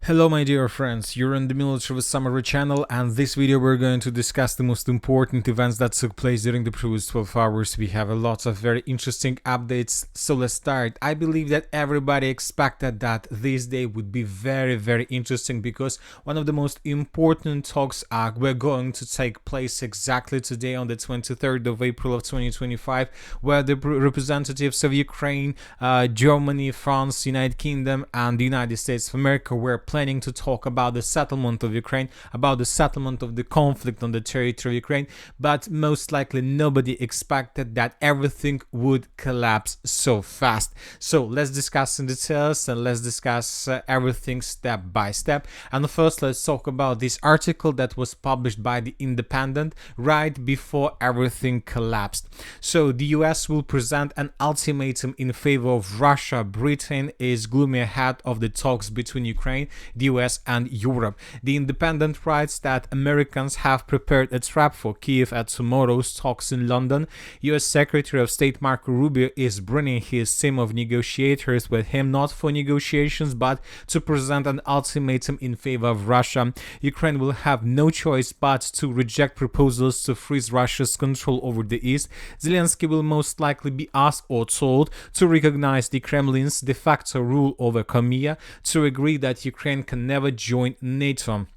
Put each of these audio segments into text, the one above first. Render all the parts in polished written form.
Hello my dear friends, you're in the Military Summary channel, and this video we're going to discuss the most important events that took place during the previous 12 hours. We have a lot of very interesting updates, so let's start. I believe that everybody expected that this day would be very interesting because one of the most important talks were going to take place exactly today on the 23rd of April of 2025, where the representatives of Ukraine, Germany, France, United Kingdom and the United States of America were planning to talk about the settlement of Ukraine, about the settlement of the conflict on the territory of Ukraine, but most likely nobody expected that everything would collapse so fast. So let's discuss in details and let's discuss everything step by step. And first, let's talk about this article that was published by The Independent right before everything collapsed. So the US will present an ultimatum in favor of Russia. Britain is gloomy ahead of the talks between Ukraine, the US and Europe. The Independent writes that Americans have prepared a trap for Kiev at tomorrow's talks in London. US Secretary of State Marco Rubio is bringing his team of negotiators with him, not for negotiations but to present an ultimatum in favor of Russia. Ukraine will have no choice but to reject proposals to freeze Russia's control over the east. Zelensky will most likely be asked or told to recognize the Kremlin's de facto rule over Crimea, to agree that Ukraine can never join NATO.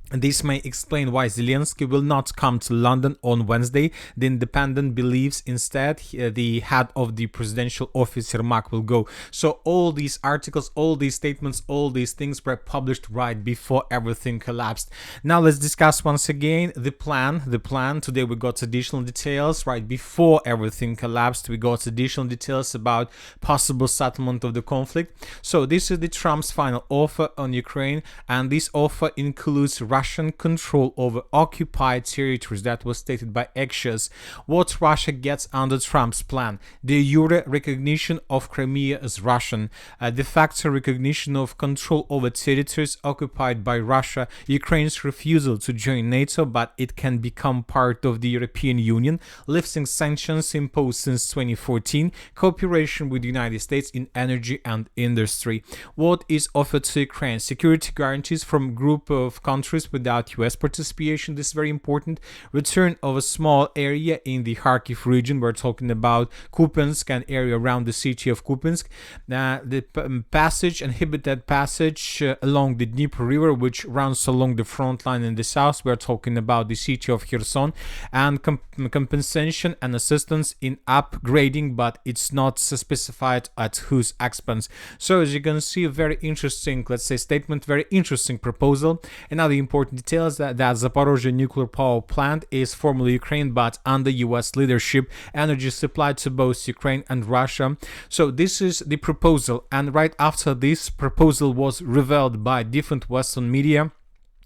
This may explain why Zelensky will not come to London on Wednesday. The Independent believes instead the head of the presidential office, Yermak, will go. So all these articles, all these statements, all these things were published right before everything collapsed. Now let's discuss once again the plan. Today we got additional details. Right before everything collapsed, we got additional details about possible settlement of the conflict. So this is the Trump's final offer on Ukraine, and this offer includes Russian control over occupied territories. That was stated by Axios. What Russia gets under Trump's plan: de jure recognition of Crimea as Russian, de facto recognition of control over territories occupied by Russia, Ukraine's refusal to join NATO but it can become part of the European Union, lifting sanctions imposed since 2014, cooperation with the United States in energy and industry. What is offered to Ukraine? Security guarantees from a group of countries without US participation. This is very important. Return of a small area in the Kharkiv region. We're talking about Kupiansk and area around the city of Kupiansk. The passage, inhabited passage along the Dnieper River, which runs along the front line in the south. We're talking about the city of Kherson, and compensation and assistance in upgrading, but it's not specified at whose expense. So as you can see, a very interesting, let's say, statement, very interesting proposal. Another important details that Zaporozhye nuclear power plant is formerly Ukraine but under US leadership, energy supplied to both Ukraine and Russia. So this is the proposal, and right after this proposal was revealed by different Western media,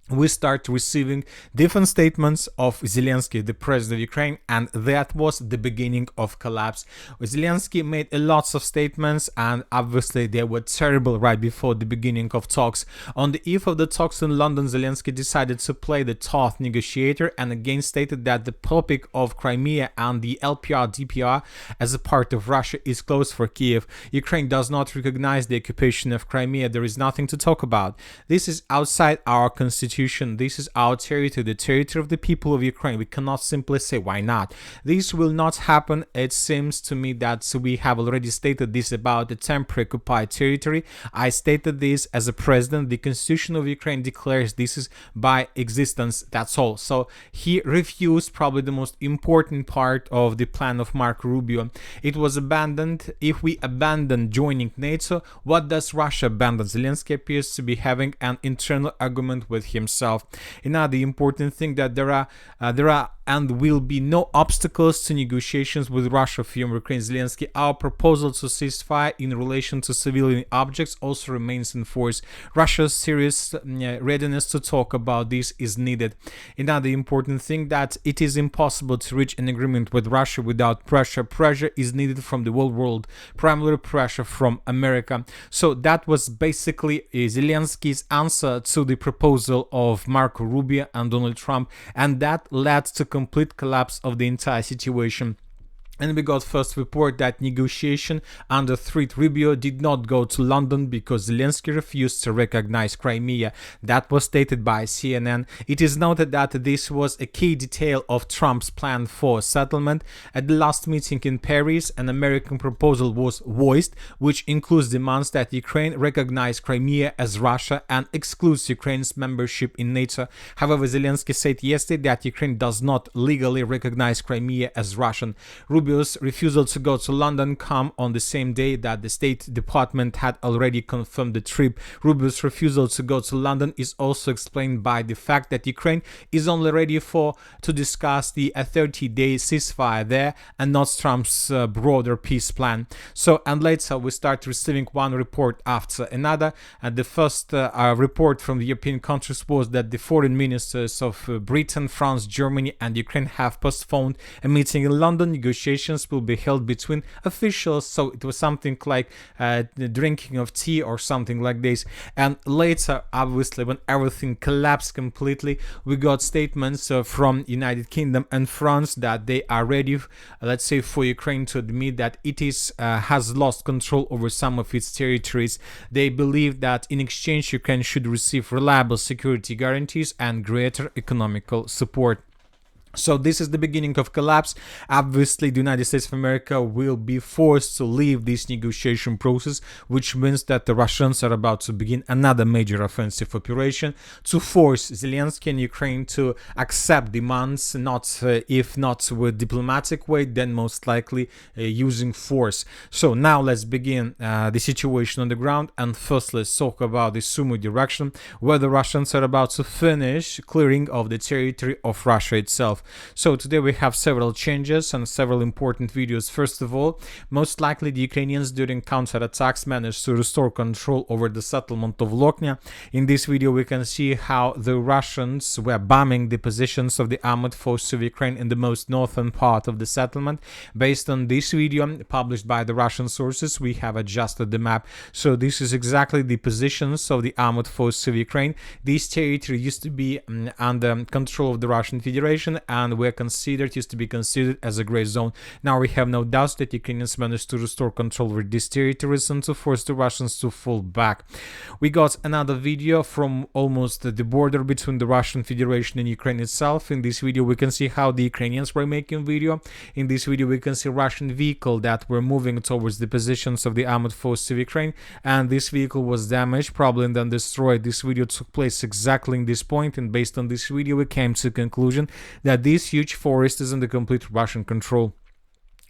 we start receiving different statements of Zelensky, the president of Ukraine, and that was the beginning of collapse. Zelensky made lots of statements, and obviously they were terrible right before the beginning of talks. On the eve of the talks in London, Zelensky decided to play the tough negotiator and again stated that the topic of Crimea and the LPR-DPR as a part of Russia is closed for Kiev. Ukraine does not recognize the occupation of Crimea. There is nothing to talk about. This is outside our constitution. This is our territory, the territory of the people of Ukraine. We cannot simply say why not. This will not happen. It seems to me that we have already stated this about the temporary occupied territory. I stated this as a president. The constitution of Ukraine declares this is by existence. That's all. So he refused probably the most important part of the plan of Marco Rubio. It was abandoned. If we abandon joining NATO, what does Russia abandon? Zelensky appears to be having an internal argument with himself. Another important thing that there are and will be no obstacles to negotiations with Russia from Ukraine. Zelensky, our proposal to ceasefire in relation to civilian objects also remains in force. Russia's serious readiness to talk about this is needed. Another important thing that it is impossible to reach an agreement with Russia without pressure. Pressure is needed from the whole world, primarily pressure from America. So that was basically Zelensky's answer to the proposal of Marco Rubio and Donald Trump, and that led to complete collapse of the entire situation. And we got first report that negotiation under threat Rubio did not go to London because Zelensky refused to recognize Crimea. That was stated by CNN. It is noted that this was a key detail of Trump's plan for settlement. At the last meeting in Paris, an American proposal was voiced, which includes demands that Ukraine recognize Crimea as Russia and excludes Ukraine's membership in NATO. However, Zelensky said yesterday that Ukraine does not legally recognize Crimea as Russian. Rubio's refusal to go to London come on the same day that the State Department had already confirmed the trip. Rubio's refusal to go to London is also explained by the fact that Ukraine is only ready to discuss the 30-day ceasefire there and not Trump's broader peace plan. So, and later we start receiving one report after another. And the first report from the European countries was that the foreign ministers of Britain, France, Germany and Ukraine have postponed a meeting in London. Negotiations will be held between officials, so it was something like the drinking of tea or something like this. And later, obviously, when everything collapsed completely, we got statements from United Kingdom and France that they are ready, let's say, for Ukraine to admit that it is has lost control over some of its territories. They believe that in exchange Ukraine should receive reliable security guarantees and greater economical support. So this is the beginning of collapse. Obviously, the United States of America will be forced to leave this negotiation process, which means that the Russians are about to begin another major offensive operation to force Zelensky and Ukraine to accept demands, if not with diplomatic way, then most likely using force. So now let's begin the situation on the ground, and first let's talk about the Sumy direction, where the Russians are about to finish clearing of the territory of Russia itself. So today we have several changes and several important videos. First of all, most likely the Ukrainians during counterattacks managed to restore control over the settlement of Loknya. In this video we can see how the Russians were bombing the positions of the armored forces of Ukraine in the most northern part of the settlement. Based on this video published by the Russian sources, we have adjusted the map. So this is exactly the positions of the armored forces of Ukraine. This territory used to be under control of the Russian Federation and used to be considered as a gray zone. Now we have no doubt that Ukrainians managed to restore control over these territories and to force the Russians to fall back. We got another video from almost the border between the Russian Federation and Ukraine itself. In this video we can see how the Ukrainians were making video. In this video we can see Russian vehicle that were moving towards the positions of the armored forces of Ukraine, and this vehicle was damaged, probably then destroyed. This video took place exactly in this point, and based on this video we came to the conclusion that this huge forest is under complete Russian control.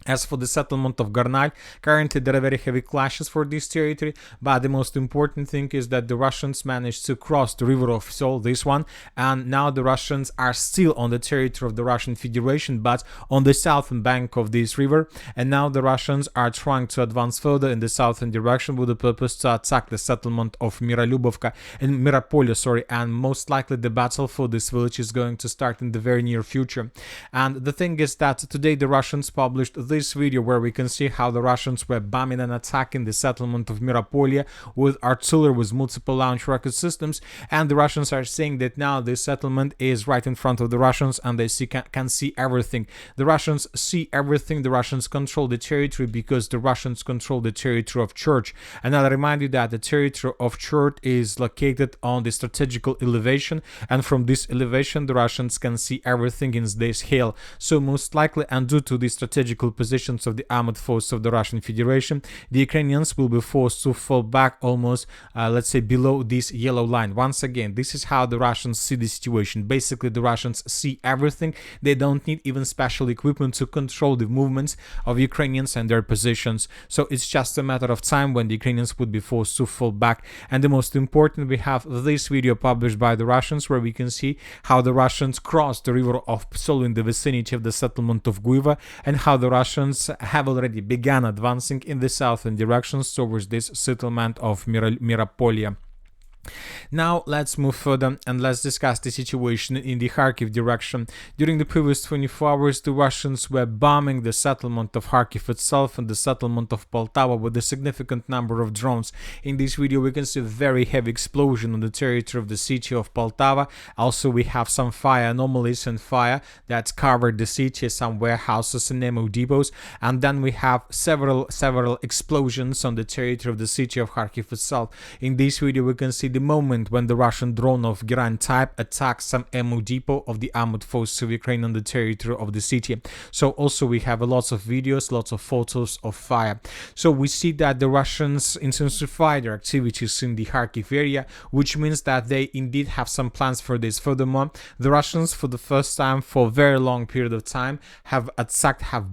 As for the settlement of Gornal, currently there are very heavy clashes for this territory, but the most important thing is that the Russians managed to cross the river of Sol, this one, and now the Russians are still on the territory of the Russian Federation, but on the southern bank of this river, and now the Russians are trying to advance further in the southern direction with the purpose to attack the settlement of Mirolubovka and Miropolye, and most likely the battle for this village is going to start in the very near future. And the thing is that today the Russians published this video where we can see how the Russians were bombing and attacking the settlement of Miropolye with artillery with multiple launch rocket systems, and the Russians are saying that now this settlement is right in front of the Russians and they can see everything. The Russians see everything. The Russians control the territory because the Russians control the territory of Church. And I'll remind you that the territory of Church is located on the strategical elevation, and from this elevation the Russians can see everything in this hill. So most likely, and due to the strategical positions of the armored forces of the Russian Federation, the Ukrainians will be forced to fall back almost, let's say, below this yellow line. Once again, this is how the Russians see the situation. Basically, the Russians see everything. They don't need even special equipment to control the movements of Ukrainians and their positions. So it's just a matter of time when the Ukrainians would be forced to fall back. And the most important, we have this video published by the Russians where we can see how the Russians crossed the river of Psol in the vicinity of the settlement of Guiva, and how the Russians have already begun advancing in the southern directions towards this settlement of Miropolye. Now let's move further and let's discuss the situation in the Kharkiv direction. During the previous 24 hours, the Russians were bombing the settlement of Kharkiv itself and the settlement of Poltava with a significant number of drones. In this video, we can see a very heavy explosion on the territory of the city of Poltava. Also, we have some fire anomalies and fire that covered the city, some warehouses and ammo depots. And then we have several explosions on the territory of the city of Kharkiv itself. In this video, we can see the moment when the Russian drone of Giran type attacked some ammo depot of the armored forces of Ukraine on the territory of the city. So also we have lots of videos, lots of photos of fire. So we see that the Russians intensified their activities in the Kharkiv area, which means that they indeed have some plans for this. Furthermore, the Russians for the first time for a very long period of time have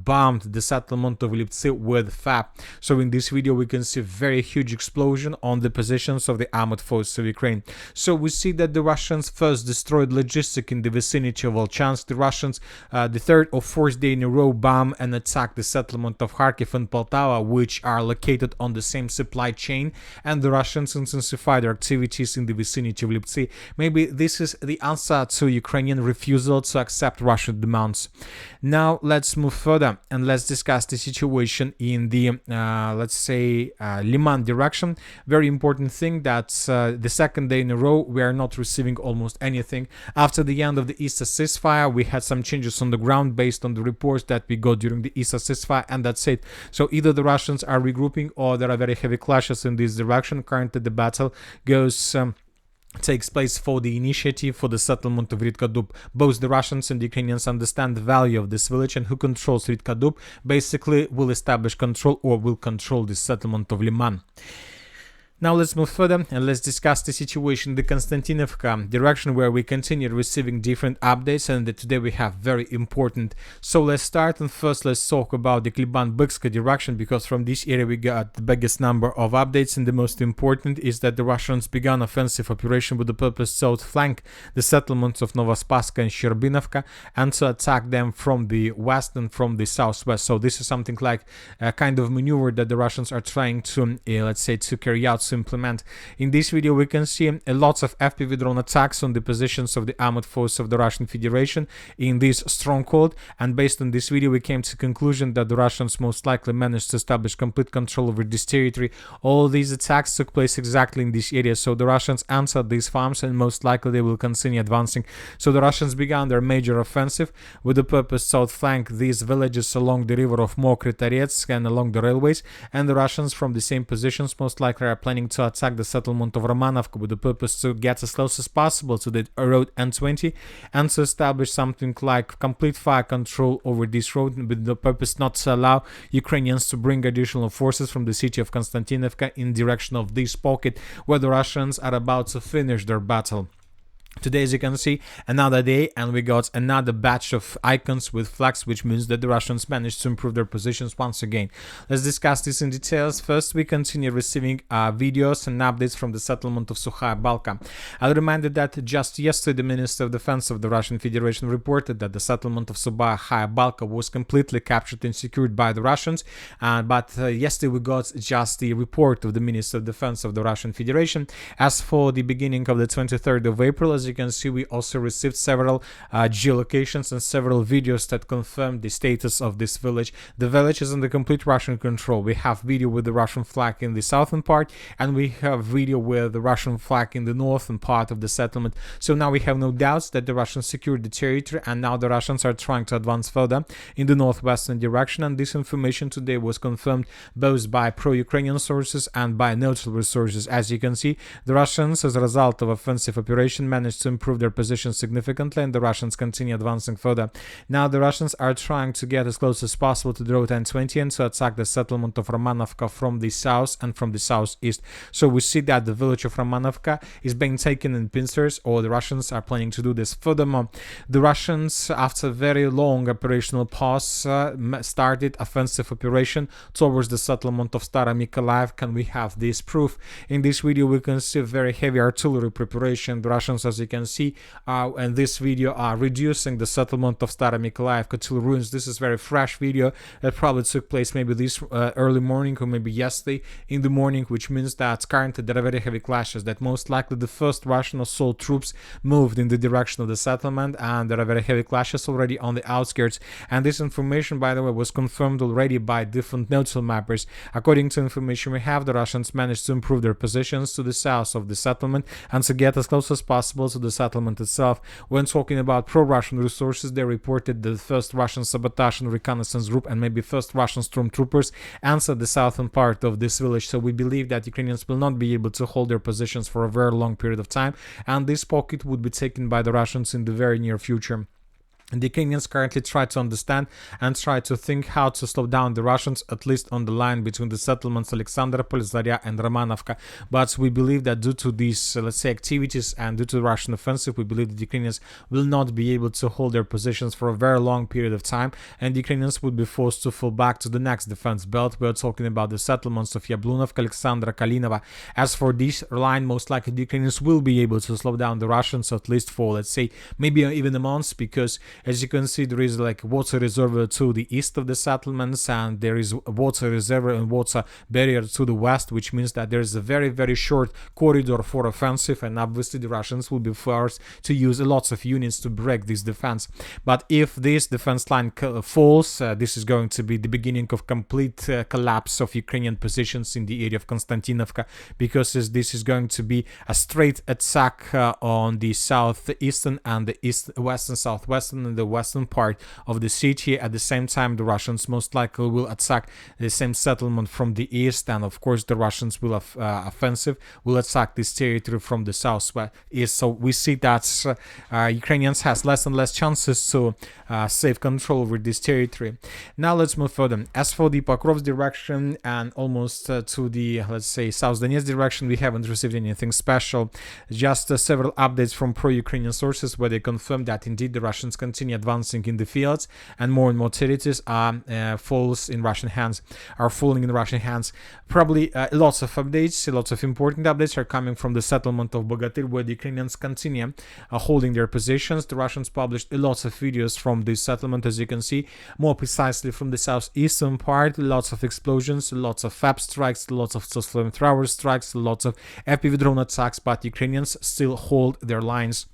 bombed the settlement of Liptsi with FAB. So in this video we can see a very huge explosion on the positions of the armored forces of Ukraine. So we see that the Russians first destroyed logistics in the vicinity of Volchansk. The Russians, the third or fourth day in a row, bomb and attack the settlement of Kharkiv and Poltava, which are located on the same supply chain, and the Russians intensify their activities in the vicinity of Liptsi. Maybe this is the answer to Ukrainian refusal to accept Russian demands. Now let's move further and let's discuss the situation in the let's say Liman direction. Very important thing that the second day in a row we are not receiving almost anything. After the end of the Easter ceasefire, we had some changes on the ground based on the reports that we got during the Easter ceasefire, and that's it. So either the Russians are regrouping or there are very heavy clashes in this direction. Currently the battle takes place for the initiative for the settlement of Ritkadub. Both the Russians and the Ukrainians understand the value of this village, and who controls Ritkadub basically will establish control or will control the settlement of Liman. Now let's move further and let's discuss the situation in the Konstantinovka direction, where we continue receiving different updates, and today we have very important. So let's start, and first let's talk about the Kliban-Bykska direction, because from this area we got the biggest number of updates, and the most important is that the Russians began offensive operation with the purpose to outflank the settlements of Novospaska and Sherbinovka and to attack them from the west and from the southwest. So this is something like a kind of maneuver that the Russians are trying to, let's say, to carry out, to implement. In this video we can see lots of FPV drone attacks on the positions of the armored forces of the Russian Federation in this stronghold, and based on this video we came to the conclusion that the Russians most likely managed to establish complete control over this territory. All these attacks took place exactly in this area, so the Russians answered these farms and most likely they will continue advancing. So the Russians began their major offensive with the purpose to outflank these villages along the river of Mokry Torets and along the railways, and the Russians from the same positions most likely are planning to attack the settlement of Romanovka with the purpose to get as close as possible to the road N20 and to establish something like complete fire control over this road, with the purpose not to allow Ukrainians to bring additional forces from the city of Konstantinovka in direction of this pocket where the Russians are about to finish their battle. Today, as you can see, another day, and we got another batch of icons with flags, which means that the Russians managed to improve their positions once again. Let's discuss this in details. First, we continue receiving videos and updates from the settlement of Sukhaya Balka. I'll remind you that just yesterday, the Minister of Defense of the Russian Federation reported that the settlement of Sukhaya Balka was completely captured and secured by the Russians. But yesterday, we got just the report of the Minister of Defense of the Russian Federation. As for the beginning of the 23rd of April, as you can see, we also received several geolocations and several videos that confirm the status of this village. The village is under complete Russian control. We have video with the Russian flag in the southern part, and we have video with the Russian flag in the northern part of the settlement. So now we have no doubts that the Russians secured the territory, and now the Russians are trying to advance further in the northwestern direction, and this information today was confirmed both by pro-Ukrainian sources and by neutral sources. As you can see, the Russians, as a result of offensive operation, managed to improve their position significantly, and the Russians continue advancing further. Now the Russians are trying to get as close as possible to the road N20 and to attack the settlement of Romanovka from the south and from the southeast. So we see that the village of Romanovka is being taken in pincers, or the Russians are planning to do this. Furthermore, the Russians, after a very long operational pause, started offensive operation towards the settlement of Stara Mykolaiv. And we have this proof. In this video we can see very heavy artillery preparation. The Russians, as you can see in this video, are reducing the settlement of Stara Mykolaiv Kotil ruins. This is very fresh video that probably took place maybe this early morning or maybe yesterday in the morning, which means that currently there are very heavy clashes, that most likely the first Russian assault troops moved in the direction of the settlement, and there are very heavy clashes already on the outskirts. And this information, by the way, was confirmed already by different neutral mappers. According to information we have, the Russians managed to improve their positions to the south of the settlement and to get as close as possible to the settlement itself. When talking about pro-Russian resources, they reported the first Russian sabotage and reconnaissance group and maybe first Russian stormtroopers entered the southern part of this village. So we believe that Ukrainians will not be able to hold their positions for a very long period of time, and this pocket would be taken by the Russians in the very near future. And the Ukrainians currently try to understand and try to think how to slow down the Russians, at least on the line between the settlements Alexandropol, Zarya and Romanovka. But we believe that due to these, let's say, activities and due to the Russian offensive, we believe that the Ukrainians will not be able to hold their positions for a very long period of time, and the Ukrainians would be forced to fall back to the next defense belt. We're talking about the settlements of Yablunovka, Alexandra, Kalinova. As for this line, most likely the Ukrainians will be able to slow down the Russians, at least for, let's say, maybe even a month, because as you can see, there is like water reservoir to the east of the settlements, and there is water reservoir and water barrier to the west, which means that there is a very, very short corridor for offensive, and obviously the Russians will be forced to use lots of units to break this defense. But if this defense line falls, this is going to be the beginning of complete collapse of Ukrainian positions in the area of Konstantinovka, because this is going to be a straight attack on the southeastern and the western, southwestern and the western part of the city. At the same time, the Russians most likely will attack the same settlement from the east, and of course the Russians will will attack this territory from the southwest. So we see that Ukrainians has less and less chances to save control over this territory. Now let's move further. As for the Pokrovsk direction and almost to the, let's say, South Donetsk direction, we haven't received anything special, just several updates from pro-Ukrainian sources where they confirm that indeed the Russians continue advancing in the fields, and more territories are falling in Russian hands. Probably lots of updates, lots of important updates are coming from the settlement of Batil, where the Ukrainians continue holding their positions. The Russians published lots of videos from this settlement, as you can see, more precisely from the southeastern part. Lots of explosions, lots of FAB strikes, lots of flamethrower strikes, lots of FPV drone attacks, but Ukrainians still hold their lines.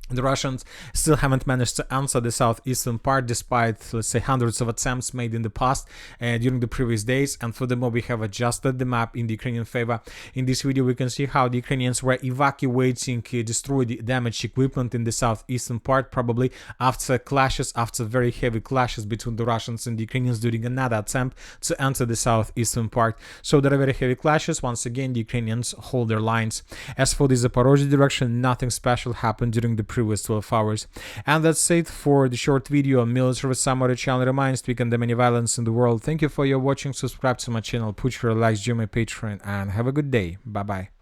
The Russians still haven't managed to answer the southeastern part, despite, let's say, hundreds of attempts made in the past during the previous days. And furthermore, we have adjusted the map in the Ukrainian favor. In this video, we can see how the Ukrainians were evacuating destroyed damaged equipment in the southeastern part, probably after clashes, after very heavy clashes between the Russians and the Ukrainians during another attempt to enter the southeastern part. So there are very heavy clashes. Once again, the Ukrainians hold their lines. As for the Zaporozhye direction, nothing special happened during the previous 12 hours. And that's it for the short video on military summary. Channel reminds to condemn any violence in the world. Thank you for your watching. Subscribe to my channel, put your likes, join my Patreon, and have a good day. Bye bye.